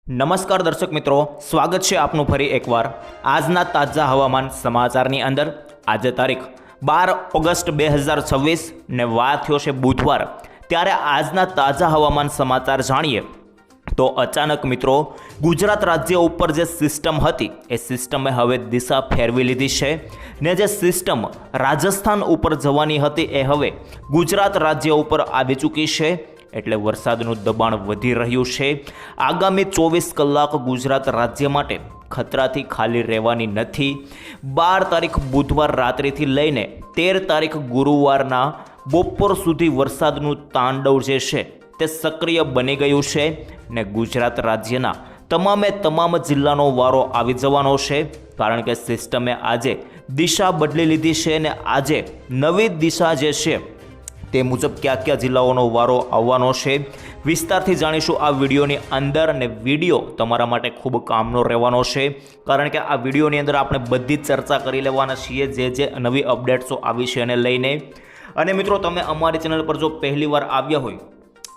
નમસ્કાર દર્શક મિત્રો, સ્વાગત છે આપનું ફરી એકવાર આજના તાજા હવામાન સમાચારની અંદર। આજે તારીખ 12 ઓગસ્ટ 2026 ને વાર થયો છે બુધવાર। ત્યારે આજના તાજા હવામાન સમાચાર જાણીએ તો અચાનક મિત્રો ગુજરાત રાજ્ય ઉપર જે સિસ્ટમ હતી એ સિસ્ટમે હવે દિશા ફેરવી લીધી છે ને જે સિસ્ટમ રાજસ્થાન ઉપર જવાની હતી એ હવે ગુજરાત રાજ્ય ઉપર આવી ચૂકી છે। એટલે વરસાદનું દબાણ વધી રહ્યું છે। આગામી 24 કલાક ગુજરાત રાજ્ય માટે ખતરાથી ખાલી રહેવાની નથી। 12 તારીખ બુધવાર રાત્રિથી લઈને 13 તારીખ ગુરુવારના બપોર સુધી વરસાદનું તાંડવ જે છે તે સક્રિય બની ગયું છે ને ગુજરાત રાજ્યના તમામ જિલ્લાનો વારો આવી જવાનો છે, કારણ કે સિસ્ટમે આજે દિશા બદલી લીધી છે ને આજે નવી દિશા જે છે તે મુજબ કયા જિલ્લાઓનો વારો આવવાનો છે વિસ્તારથી જાણીશું આ વિડીયોની અંદર। અને વિડીયો તમારા માટે ખૂબ કામનો રહેવાનો છે, કારણ કે આ વિડીયોની અંદર આપણે બધી જ ચર્ચા કરી લેવાના છીએ જે નવી અપડેટ્સો આવી છે એને લઈને। અને મિત્રો તમે અમારી ચેનલ પર જો પહેલીવાર આવ્યા હોય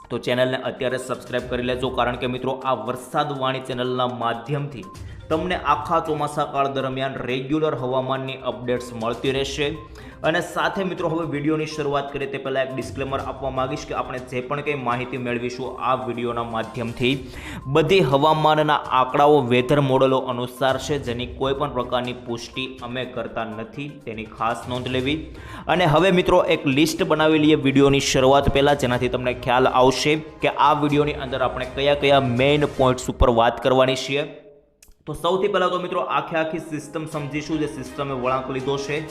તો ચેનલને અત્યારે સબસ્ક્રાઈબ કરી લેજો, કારણ કે મિત્રો આ વરસાદવાણી ચેનલના માધ્યમથી તમને આખા ચોમાસા કાળ દરમિયાન રેગ્યુલર હવામાનની અપડેટ્સ મળતી રહેશે। અને સાથે મિત્રો હવે વિડીયોની શરૂઆત કરીએ તે પહેલાં એક ડિસ્ક્લેમર આપવા માંગીશ કે આપણે જે પણ કંઈ માહિતી મેળવીશું આ વિડીયોના માધ્યમથી બધી હવામાનના આંકડાઓ વેધર મોડલો અનુસાર છે, જેની કોઈ પણ પ્રકારની પુષ્ટિ અમે કરતા નથી, તેની ખાસ નોંધ લેવી। અને હવે મિત્રો એક લિસ્ટ બનાવી લઈએ વિડીયોની શરૂઆત પહેલાં, જેનાથી તમને ખ્યાલ આવશે કે આ વિડીયોની અંદર આપણે કયા મેઇન પોઈન્ટ્સ ઉપર વાત કરવાની છીએ। તો સૌથી પહેલાં તો મિત્રો આખી સિસ્ટમ સમજીશું, જે સિસ્ટમે વળાંક લીધો છે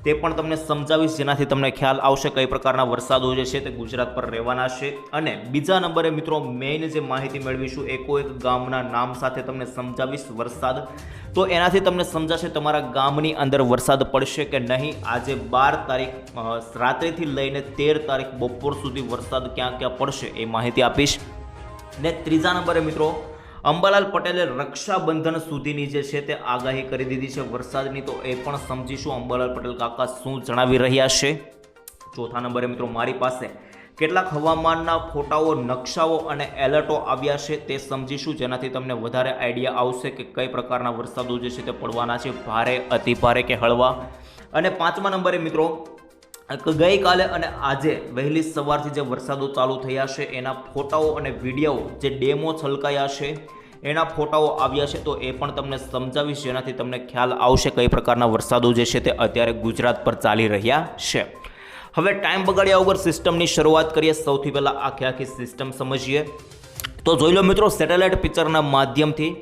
તે પણ તમને સમજાવીશ, જેનાથી તમને ખ્યાલ આવશે કઈ પ્રકારના વરસાદો જે છે તે ગુજરાત પર રહેવાના છે। અને બીજા નંબરે મિત્રો મેઇન જે માહિતી મેળવીશું એક ગામના નામ સાથે તમને સમજાવીશ વરસાદ, તો એનાથી તમને સમજાશે તમારા ગામની અંદર વરસાદ પડશે કે નહીં। આજે 12 તારીખ રાત્રિથી લઈને 13 તારીખ બપોર સુધી વરસાદ ક્યાં પડશે એ માહિતી આપીશ। ને ત્રીજા નંબરે મિત્રો અંબાલાલ પટેલે રક્ષાબંધન સુધીની જે છે તે આગાહી કરી દીધી છે વરસાદની, તો એ પણ સમજીશું અંબાલાલ પટેલ કાકા શું જણાવી રહ્યા છે। ચોથા નંબરે મિત્રો મારી પાસે કેટલાક હવામાનના ફોટાઓ, નકશાઓ અને એલર્ટો આવ્યા છે તે સમજીશું, જેનાથી તમને વધારે આઈડિયા આવશે કે કઈ પ્રકારના વરસાદો જે છે તે પડવાના છે, ભારે, અતિ ભારે કે હળવા। અને પાંચમા નંબરે મિત્રો ગઈકાલે અને આજે વહેલી સવારથી જે વરસાદો ચાલુ થયા છે એના ફોટાઓ અને વિડીયો, જે ડેમો છલકાયા છે એના ફોટાઓ આવ્યા છે, તો એ પણ તમને સમજાવીશ, જેનાથી તમને ખ્યાલ આવશે કઈ પ્રકારના વરસાદો જે છે તે અત્યારે ગુજરાત પર ચાલી રહ્યા છે। હવે ટાઈમ બગાડ્યા વગર સિસ્ટમની શરૂઆત કરીએ। સૌથી પહેલાં આખી સિસ્ટમ સમજીએ તો જોઈ લો મિત્રો, સેટેલાઇટ પિક્ચરના માધ્યમથી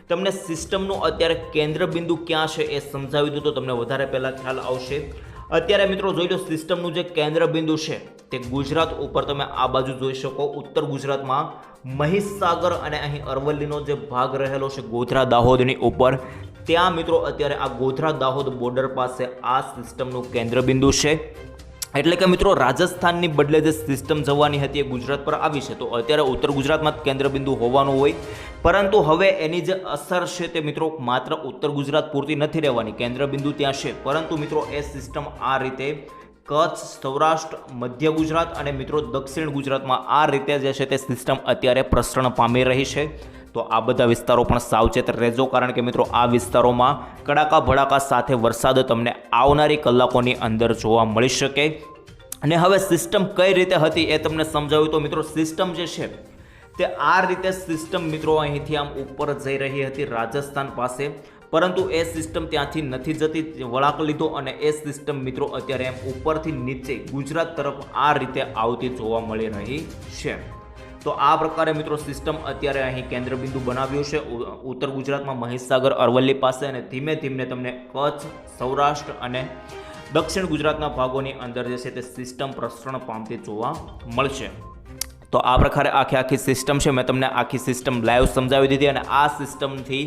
તમને સિસ્ટમનું અત્યારે કેન્દ્ર બિંદુ ક્યાં છે એ સમજાવી દઉં તો તમને વધારે પહેલાં ખ્યાલ આવશે। અત્યારે મિત્રો જોઈ લો, સિસ્ટમનું જે કેન્દ્ર બિંદુ છે તે ગુજરાત ઉપર તમે આ બાજુ જોઈ શકો, ઉત્તર ગુજરાતમાં મહીસાગર અને અહીં અરવલ્લીનો જે ભાગ રહેલો છે ગોધરા દાહોદની ઉપર, ત્યાં મિત્રો અત્યારે આ ગોધરા દાહોદ બોર્ડર પાસે આ સિસ્ટમનું કેન્દ્ર બિંદુ છે। એટલે કે મિત્રો રાજસ્થાનની બદલે જે સિસ્ટમ જવાની હતી એ ગુજરાત પર આવી છે, તો અત્યારે ઉત્તર ગુજરાતમાં જ કેન્દ્ર બિંદુ હોવાનું હોય, પરંતુ હવે એની જે અસર છે તે મિત્રો માત્ર ઉત્તર ગુજરાત પૂરતી નથી રહેવાની, કેન્દ્ર બિંદુ ત્યાં છે, પરંતુ મિત્રો એ સિસ્ટમ આ રીતે કચ્છ, સૌરાષ્ટ્ર, મધ્ય ગુજરાત અને મિત્રો દક્ષિણ ગુજરાતમાં આ રીતે જે છે તે સિસ્ટમ અત્યારે પ્રસરણ પામી રહી છે। તો આ બધા વિસ્તારો પણ સાવચેત રહેજો, કારણ કે મિત્રો આ વિસ્તારોમાં કડાકા ભડાકા સાથે વરસાદ તમને આવનારી કલાકોની અંદર જોવા મળી શકે। અને હવે સિસ્ટમ કઈ રીતે હતી એ તમને સમજાવ્યું, તો મિત્રો સિસ્ટમ જે છે તે આ રીતે સિસ્ટમ મિત્રો અહીંથી આમ ઉપર જઈ રહી હતી રાજસ્થાન પાસે, પરંતુ એ સિસ્ટમ ત્યાંથી નથી જતી, વળાંક લીધો અને એ સિસ્ટમ મિત્રો અત્યારે એમ ઉપરથી નીચે ગુજરાત તરફ આ રીતે આવતી જોવા મળી રહી છે। તો આ પ્રકારે મિત્રો સિસ્ટમ અત્યારે અહીં કેન્દ્ર બિંદુ બનાવ્યું છે ઉત્તર ગુજરાતમાં મહીસાગર, અરવલ્લી પાસે, અને ધીમે ધીમે તમને કચ્છ, સૌરાષ્ટ્ર અને દક્ષિણ ગુજરાતના ભાગોની અંદર જે છે તે સિસ્ટમ પ્રસરણ પામતી જોવા મળશે। તો આ પ્રકારે આખી સિસ્ટમ છે, મેં તમને આખી સિસ્ટમ લાઈવ સમજાવી દીધી। અને આ સિસ્ટમથી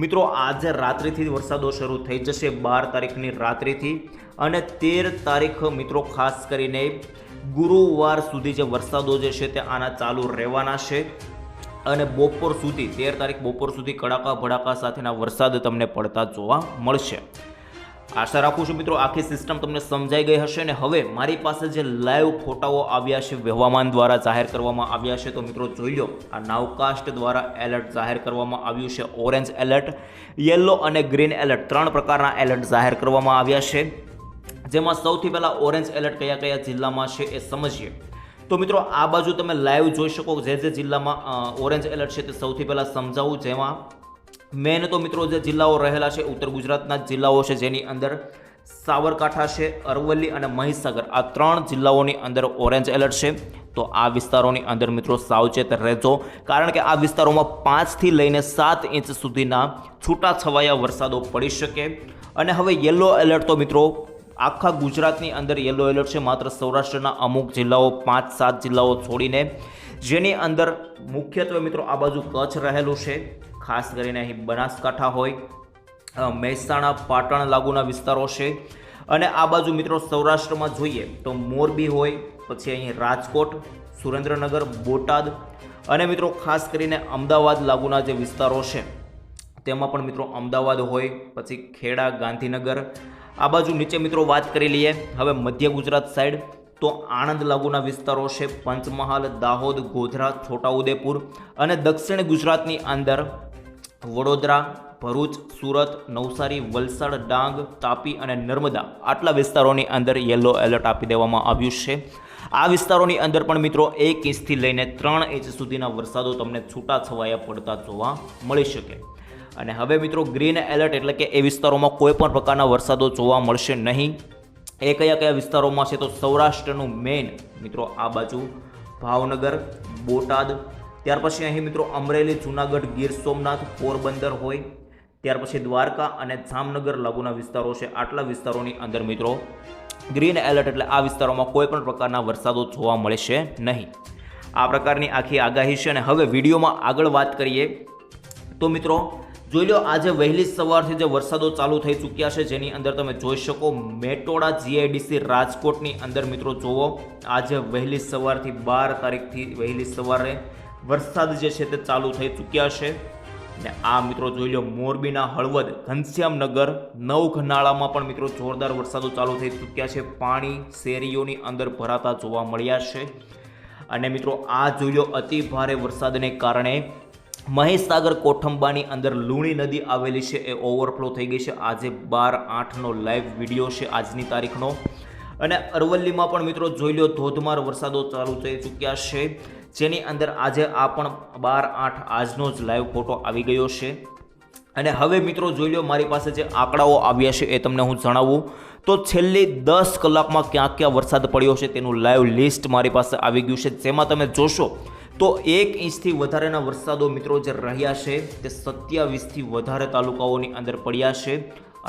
મિત્રો આજે રાત્રિથી વરસાદો શરૂ થઈ જશે, 12 તારીખની રાત્રિથી, અને 13 તારીખ મિત્રો ખાસ કરીને ગુરુવાર સુધી જે વરસાદો જે છે તે આના ચાલુ રહેવાના છે, અને બપોર સુધી 13 તારીખ બપોર સુધી કડાકા ભડાકા સાથેના વરસાદ તમને પડતા જોવા મળશે। આશા રાખું છું મિત્રો આખી સિસ્ટમ તમને સમજાઈ ગઈ હશે ને હવે મારી પાસે જે લાઈવ ફોટાઓ આવ્યા છે હવામાન દ્વારા જાહેર કરવામાં આવ્યા છે તો મિત્રો જોઈ લો આ નાવકાસ્ટ દ્વારા એલર્ટ જાહેર કરવામાં આવ્યું છે ઓરેન્જ એલર્ટ યલો અને ગ્રીન એલર્ટ 3 પ્રકારના એલર્ટ જાહેર કરવામાં આવ્યા છે જેમાં સૌથી પહેલા ઓરેન્જ એલર્ટ કયા કયા જિલ્લામાં છે એ સમજીએ તો મિત્રો આ બાજુ તમે લાઈવ જોઈ શકો જે જિલ્લામાં ઓરેન્જ એલર્ટ છે તે સૌથી પહેલા સમજાવું જેમાં મેન તો મિત્રો જે જિલ્લાઓ રહેલા છે ઉત્તર ગુજરાતના જિલ્લાઓ છે જેની અંદર સાબરકાંઠા છે અરવલ્લી અને મહીસાગર આ 3 જિલ્લાઓની અંદર ઓરેન્જ એલર્ટ છે તો આ વિસ્તારોની અંદર મિત્રો સાવચેત રહેજો કારણ કે આ વિસ્તારોમાં 5 થી લઈને 7 ઇંચ સુધીના છૂટાછવાયા વરસાદો પડી શકે અને હવે યલો એલર્ટ તો મિત્રો આખા ગુજરાતની અંદર યલો એલર્ટ છે માત્ર સૌરાષ્ટ્રના અમુક જિલ્લાઓ 5-7 જિલ્લાઓ છોડીને જેની અંદર મુખ્યત્વે મિત્રો આ બાજુ કચ્છ રહેલું છે ખાસ કરીને અહીં બનાસકાંઠા હોય મહેસાણા પાટણ લાગુના વિસ્તારો છે અને આ બાજુ મિત્રો સૌરાષ્ટ્રમાં જોઈએ તો મોરબી હોય પછી અહીં રાજકોટ સુરેન્દ્રનગર બોટાદ અને મિત્રો ખાસ કરીને અમદાવાદ લાગુના જે વિસ્તારો છે તેમાં પણ મિત્રો અમદાવાદ હોય પછી ખેડા ગાંધીનગર આ બાજુ નીચે મિત્રો વાત કરી લઈએ હવે મધ્ય ગુજરાત સાઈડ તો આણંદ લાગુના વિસ્તારો છે પંચમહાલ દાહોદ ગોધરા છોટાઉદેપુર અને દક્ષિણ ગુજરાતની અંદર વડોદરા ભરૂચ સુરત નવસારી વલસાડ ડાંગ તાપી અને નર્મદા આટલા વિસ્તારોની અંદર યલો એલર્ટ આપી દેવામાં આવ્યું છે આ વિસ્તારોની અંદર પણ મિત્રો 1 ઇંચથી લઈને 3 ઇંચ સુધીના વરસાદો તમને છૂટાછવાયા પડતા જોવા મળી શકે અને હવે મિત્રો ગ્રીન એલર્ટ એટલે કે એ વિસ્તારોમાં કોઈ પણ પ્રકારના વરસાદો જોવા મળશે નહીં એ કયા વિસ્તારોમાં છે તો સૌરાષ્ટ્રનું મેઇન મિત્રો આ બાજુ ભાવનગર બોટાદ ત્યાર પછી અહીં મિત્રો અમરેલી જૂનાગઢ ગીર સોમનાથ પોરબંદર હોય ત્યાર પછી દ્વારકા અને જામનગર લાગુના વિસ્તારો છે આટલા વિસ્તારોની અંદર મિત્રો ગ્રીન એલર્ટ એટલે આ વિસ્તારોમાં કોઈ પણ પ્રકારના વરસાદો જોવા મળશે નહીં આ પ્રકારની આખી આગાહી છે અને હવે વિડીયોમાં આગળ વાત કરીએ તો મિત્રો જોઈ લો આજે વહેલી સવારથી જે વરસાદો ચાલુ થઈ ચૂક્યા છે જેની અંદર તમે જોઈ શકો મેટોડા જીઆઈડીસી રાજકોટની અંદર મિત્રો જોવો આજે વહેલી સવારથી 12 તારીખથી વહેલી સવારે વરસાદ જે છે તે ચાલુ થઈ ચૂક્યા છે ને આ મિત્રો જોઈ લો મોરબીના હળવદ ઘનશ્યામનગર નવઘનાળામાં પણ મિત્રો જોરદાર વરસાદો ચાલુ થઈ ચૂક્યા છે પાણી શેરીઓની અંદર ભરાતા જોવા મળ્યા છે અને મિત્રો આ જોઈ લો અતિ ભારે વરસાદને કારણે મહીસાગર કોઠંબાની અંદર લુણી નદી આવેલી છે એ ઓવરફ્લો થઈ ગઈ છે આજે 12/8નો લાઈવ વિડીયો છે આજની તારીખનો અને અરવલ્લીમાં પણ મિત્રો જોઈ લો ધોધમાર વરસાદો ચાલુ થઈ ચૂક્યા છે જેની અંદર આજે આ પણ 12/8 આજનો જ લાઈવ ફોટો આવી ગયો છે અને હવે મિત્રો જોઈ લો મારી પાસે જે આંકડાઓ આવ્યા છે એ તમને હું જણાવું તો છેલ્લી 10 કલાકમાં ક્યાં વરસાદ પડ્યો છે તેનું લાઈવ લિસ્ટ મારી પાસે આવી ગયું છે જેમાં તમે જોશો તો 1 ઇંચથી વધારેના વરસાદો મિત્રો જે રહ્યા છે તે 27થી વધારે તાલુકાઓની અંદર પડ્યા છે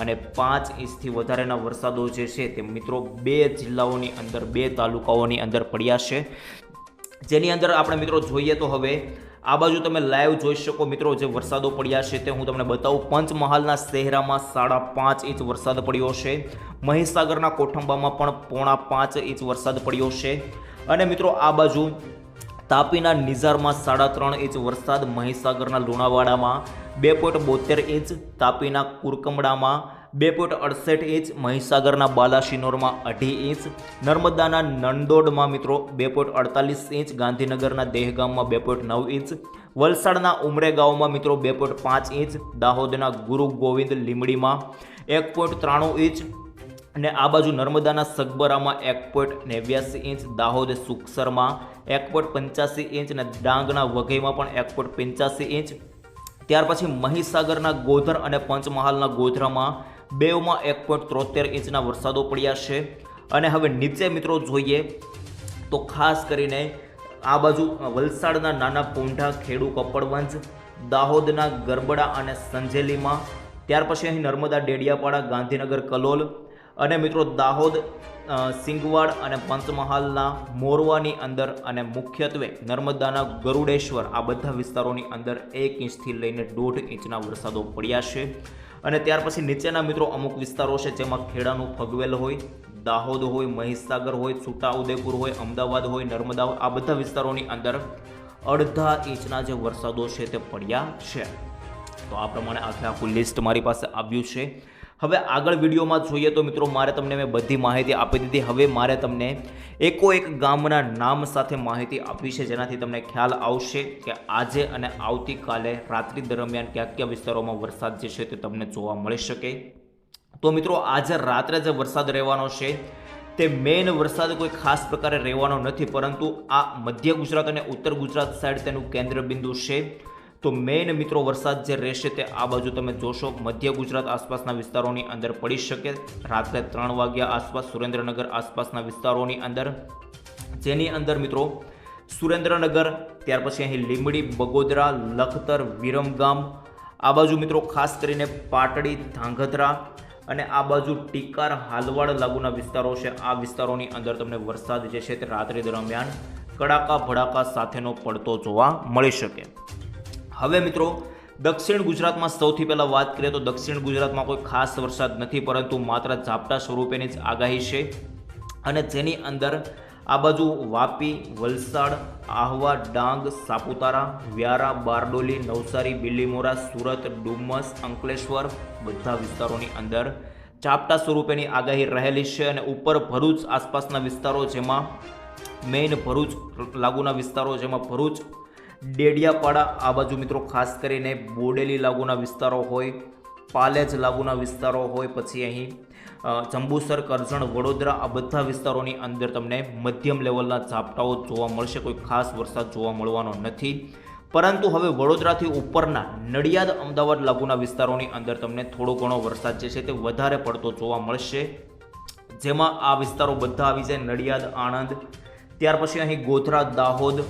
અને 5 ઇંચથી વધારેના વરસાદો જે છે તે મિત્રો 2 જિલ્લાઓની અંદર 2 તાલુકાઓની અંદર પડ્યા છે જેની અંદર આપણે મિત્રો જોઈએ તો હવે આ બાજુ તમે લાઈવ જોઈ શકો મિત્રો જે વરસાદો પડ્યા છે તે હું તમને બતાવું પંચમહાલના શહેરામાં 5.5 ઇંચ વરસાદ પડ્યો છે મહીસાગરના કોઠંબામાં પણ 4.5 ઇંચ વરસાદ પડ્યો છે અને મિત્રો આ બાજુ તાપીના નિઝારમાં 3.5 ઇંચ વરસાદ મહીસાગરના લુણાવાડામાં 2.72 ઇંચ તાપીના કુરકમડામાં 2.68 ઇંચ મહીસાગરના બાલાશિનોરમાં 2.5 ઇંચ નર્મદાના નંદોડમાં મિત્રો 2.48 ઇંચ ગાંધીનગરના દહેગામમાં 2.9 ઇંચ વલસાડના ઉમરેગાંવમાં મિત્રો 2.5 ઇંચ દાહોદના ગુરુ ગોવિંદ લીમડીમાં 1.93 ઇંચ અને આ બાજુ નર્મદાના સગબરામાં 1.89 ઇંચ દાહોદ સુખસરમાં 1.85 ઇંચ અને ડાંગના વઘઈમાં પણ 1.85 ઇંચ ત્યાર પછી મહીસાગરના ગોધર અને પંચમહાલના ગોધરામાં બેવમાં 1.73 ઇંચના વરસાદો પડ્યા છે અને હવે નીચે મિત્રો જોઈએ તો ખાસ કરીને આ બાજુ વલસાડના નાના પોંઢા ખેડુ કપડવંજ દાહોદના ગરબડા અને સંજેલીમાં ત્યાર પછી અહીં નર્મદા ડેડિયાપાડા ગાંધીનગર કલોલ અને મિત્રો દાહોદ સિંગવાડ અને પંચમહાલના મોરવાની અંદર અને મુખ્યત્વે નર્મદાના ગરુડેશ્વર આ બધા વિસ્તારોની અંદર 1 ઇંચથી લઈને 1.5 ઇંચના વરસાદો પડ્યા છે અને ત્યાર પછી નીચેના મિત્રો અમુક વિસ્તારો છે જેમાં ખેડાનું ફગવેલ હોય દાહોદ હોય મહીસાગર હોય છોટાઉદેપુર હોય અમદાવાદ હોય નર્મદા હોય આ બધા વિસ્તારોની અંદર 1.5 ઇંચના જે વરસાદો છે તે પડ્યા છે તો આ પ્રમાણે આખું લિસ્ટ મારી પાસે આવ્યું છે હવે આગળ વિડીયોમાં જોઈએ તો મિત્રો મારે તમને મેં બધી માહિતી આપી દીધી. હવે મારે તમને એકોએક ગામના નામ સાથે માહિતી આપવી છે, જેનાથી તમને ખ્યાલ આવશે કે આજે અને આવતીકાલે રાત્રિ દરમિયાન કયા કયા વિસ્તારોમાં વરસાદ જે છે તે તમને જોવા મળી શકે. તો મિત્રો આજે રાત્રે જે વરસાદ રહેવાનો છે તે મેઇન વરસાદ કોઈ ખાસ પ્રકારે રહેવાનો નથી, પરંતુ આ મધ્ય ગુજરાત અને ઉત્તર ગુજરાત સાઈડ તેનું કેન્દ્ર બિંદુ છે. તો મેઇન મિત્રો વરસાદ જે રહેશે તે આ બાજુ તમે જોશો મધ્ય ગુજરાત આસપાસના વિસ્તારોની અંદર પડી શકે રાત્રે 3 વાગ્યા આસપાસ, સુરેન્દ્રનગર આસપાસના વિસ્તારોની અંદર, જેની અંદર મિત્રો સુરેન્દ્રનગર, ત્યાર પછી અહીં લીંબડી, બગોદરા, લખતર, વિરમગામ, આ બાજુ મિત્રો ખાસ કરીને પાટડી, ધાંગધ્રા અને આ બાજુ ટીકાર, હાલવાડ લાગુના વિસ્તારો છે. આ વિસ્તારોની અંદર તમને વરસાદ જે છે તે રાત્રિ દરમિયાન કડાકા ભડાકા સાથેનો પડતો જોવા મળી શકે. હવે મિત્રો દક્ષિણ ગુજરાતમાં સૌથી પહેલાં વાત કરીએ તો દક્ષિણ ગુજરાતમાં કોઈ ખાસ વરસાદ નથી, પરંતુ માત્ર ઝાપટા સ્વરૂપેની જ આગાહી છે. અને જેની અંદર આ બાજુ વાપી, વલસાડ, આહવા, ડાંગ, સાપુતારા, વ્યારા, બારડોલી, નવસારી, બિલીમોરા, સુરત, ડુમસ, અંકલેશ્વર બધા વિસ્તારોની અંદર ઝાપટા સ્વરૂપેની આગાહી રહેલી છે. અને ઉપર ભરૂચ આસપાસના વિસ્તારો, જેમાં મેઇન ભરૂચ લાગુના વિસ્તારો, જેમાં ભરૂચ, ડેડિયાપાડા, આ બાજુ મિત્રો ખાસ કરીને બોડેલી લાગુના વિસ્તારો હોય, પાલેજ લાગુના વિસ્તારો હોય, પછી અહીં જંબુસર, કરજણ, વડોદરા, આ બધા વિસ્તારોની અંદર તમને મધ્યમ લેવલના ઝાપટાઓ જોવા મળશે. કોઈ ખાસ વરસાદ જોવા મળવાનો નથી. પરંતુ હવે વડોદરાથી ઉપરના નડિયાદ, અમદાવાદ લાગુના વિસ્તારોની અંદર તમને થોડો ઘણો વરસાદ જે છે તે વધારે પડતો જોવા મળશે, જેમાં આ વિસ્તારો બધા આવી જાય નડિયાદ, આણંદ, ત્યાર પછી અહીં ગોધરા, દાહોદ,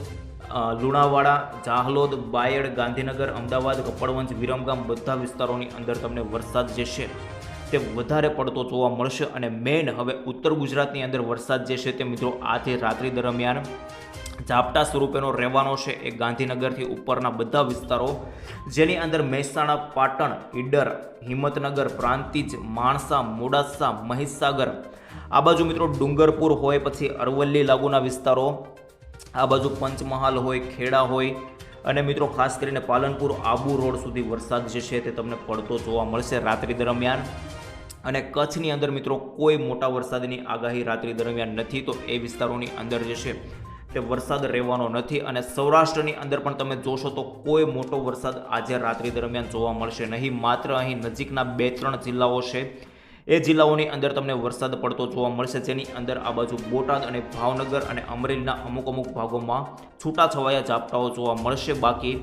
લુણાવાડા, જાહલોદ, બાયડ, ગાંધીનગર, અમદાવાદ, કપડવંજ, વિરમગામ બધા વિસ્તારોની અંદર તમને વરસાદ જે છે તે વધારે પડતો જોવા મળશે. અને મેઇન હવે ઉત્તર ગુજરાતની અંદર વરસાદ જે છે તે મિત્રો આજે રાત્રિ દરમિયાન ઝાપટા સ્વરૂપેનો રહેવાનો છે. એ ગાંધીનગરથી ઉપરના બધા વિસ્તારો, જેની અંદર મહેસાણા, પાટણ, ઈડર, હિંમતનગર, પ્રાંતિજ, માણસા, મોડાસા, મહીસાગર, આ બાજુ મિત્રો ડુંગરપુર હોય, પછી અરવલ્લી લાગુના વિસ્તારો, આ બાજુ પંચમહાલ હોય, ખેડા હોય, અને મિત્રો ખાસ કરીને પાલનપુર, આબુ રોડ સુધી વરસાદ જે છે તે તમને પડતો જોવા મળશે રાત્રિ દરમિયાન. અને કચ્છની અંદર મિત્રો કોઈ મોટા વરસાદની આગાહી રાત્રિ દરમિયાન નથી, તો એ વિસ્તારોની અંદર જે છે તે વરસાદ રહેવાનો નથી. અને સૌરાષ્ટ્રની અંદર પણ તમે જોશો તો કોઈ મોટો વરસાદ આજે રાત્રિ દરમિયાન જોવા મળશે નહીં. માત્ર અહીં નજીકના 2-3 જિલ્લાઓ છે, એ જિલ્લાઓની અંદર તમને વરસાદ પડતો જોવા મળશે, જેની અંદર આ બાજુ બોટાદ અને ભાવનગર અને અમરેલીના અમુક ભાગોમાં છૂટાછવાયા ઝાપટાઓ જોવા મળશે. બાકી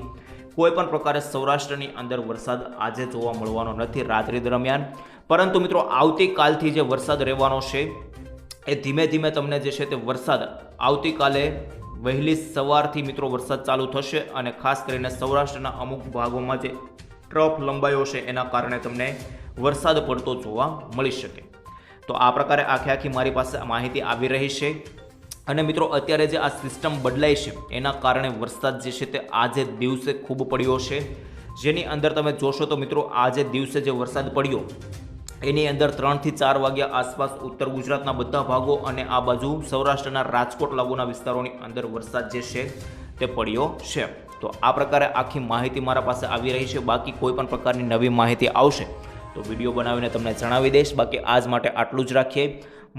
કોઈ પણ પ્રકારે સૌરાષ્ટ્રની અંદર વરસાદ આજે જોવા મળવાનો નથી રાત્રિ દરમિયાન. પરંતુ મિત્રો આવતીકાલથી જે વરસાદ રહેવાનો છે એ ધીમે ધીમે તમને જે છે તે વરસાદ આવતીકાલે વહેલી સવારથી મિત્રો વરસાદ ચાલુ થશે. અને ખાસ કરીને સૌરાષ્ટ્રના અમુક ભાગોમાં જે ટ્રફ લંબાઈઓ છે એના કારણે તમને વરસાદ પડતો જોવા મળી શકે. તો આ પ્રકારે આખી મારી પાસે માહિતી આવી રહી છે. અને મિત્રો અત્યારે જે આ સિસ્ટમ બદલાઈ છે એના કારણે વરસાદ જે છે તે આજે દિવસે ખૂબ પડ્યો છે, જેની અંદર તમે જોશો તો મિત્રો આજે દિવસે જે વરસાદ પડ્યો એની અંદર 3 થી 4 વાગ્યા આસપાસ ઉત્તર ગુજરાતના બધા ભાગો અને આ બાજુ સૌરાષ્ટ્રના રાજકોટ લાગુના વિસ્તારોની અંદર વરસાદ જે છે તે પડ્યો છે. તો આ પ્રકારે આખી માહિતી મારા પાસે આવી રહી છે. બાકી કોઈ પણ પ્રકારની નવી માહિતી આવશે તો વિડીયો બનાવીને તમને જણાવી દઈશ. બાકી આજ માટે આટલું જ રાખીએ.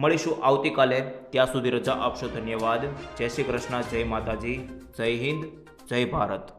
મળીશું આવતીકાલે. ત્યાં સુધી રજા આપશો. ધન્યવાદ. જય શ્રી કૃષ્ણ. જય માતાજી. જય હિન્દ. જય ભારત.